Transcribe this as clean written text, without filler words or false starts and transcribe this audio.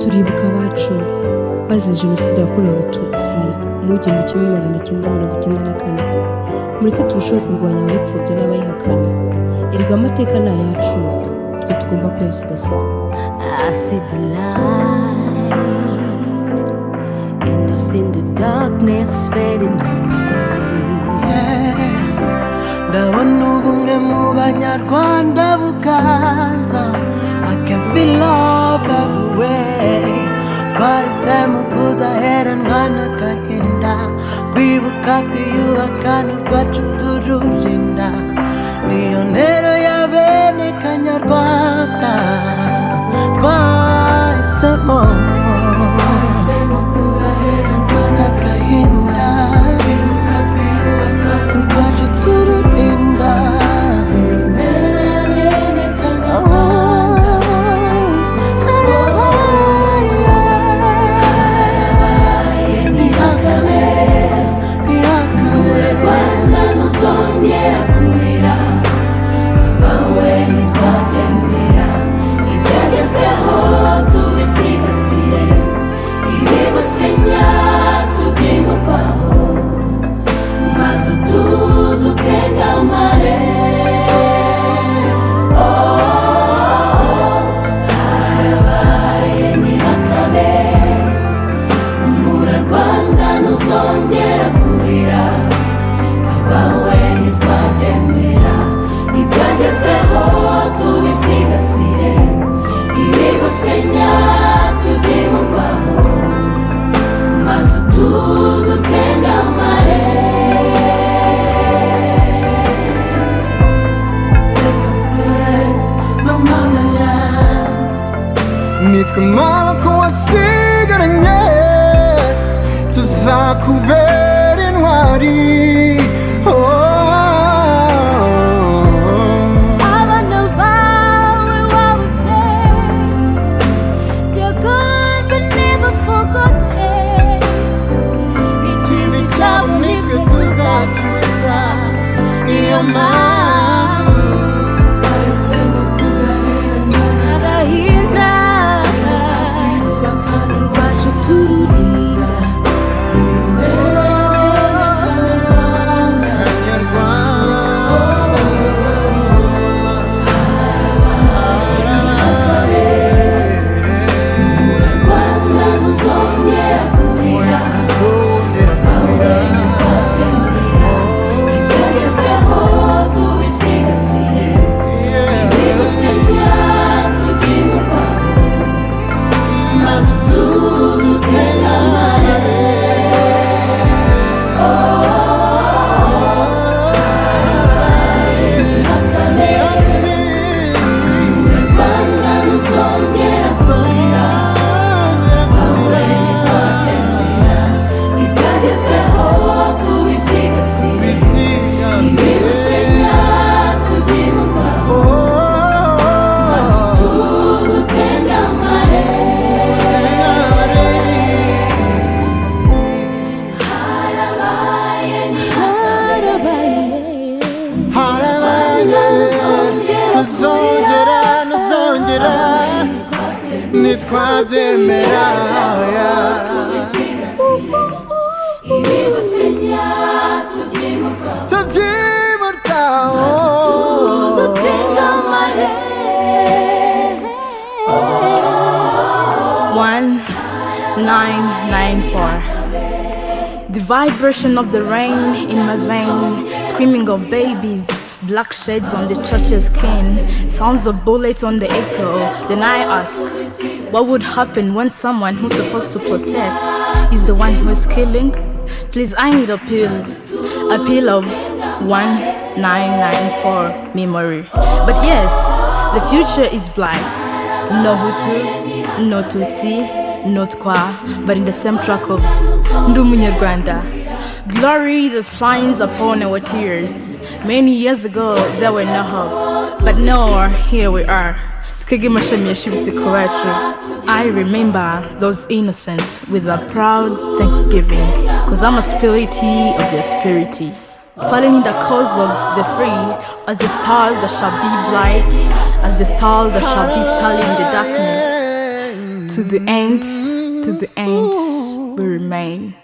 turibuka abacu bazize Genocide yakorewe abatutsi mu 1994. Mureke turusheho kurwanya abayipfobya n'abayihakana. Erega amateka ni ayacu, twe tugomba kuyasigasira. I see the light and I've seen the darkness fading away. Ndabona ubumwe mubanyarwanda buganza. I can feel love everywhere. Twahisemo kudaheranwa n'agahinda, kwibuka twiyubaka n'urwacu tururinda. Niyo ntero ya bene kanyarwanda. Twahisemo kudaheranwa n'agahinda, kwibuka twiyubaka n'urwacu tururinda. Nitwe maboko wasigaranye, tuzakubera intwari. Abana bawe wabuze, they're gone but never forgotten. Ikibi cyabo nitwe tuzacyusa, niyo mpamvu twahisemo kudaheranwa n'agahinda, urwacu tururinda. Nitwabyemera tubyimurka 1994. The vibration of the rain in my vein, screaming of babies, black shades on the church's skin, sounds of bullets on the echo. Then I ask, what would happen when someone who's supposed to protect is the one who is killing? Please, I need a pill of 1994 memory. But yes, the future is bright. No Hutu, no Tutsi, no Twa, but in the same track of Mubanyarwanda. Glory that shines upon our tears. Many years ago, there were no hope, but now here we are. I remember those innocents with a proud thanksgiving, cause I'm a spirity of the spirity. Falling in the cause of the free, as the stars that shall be bright, as the stars that shall be starting in the darkness. To the end we remain.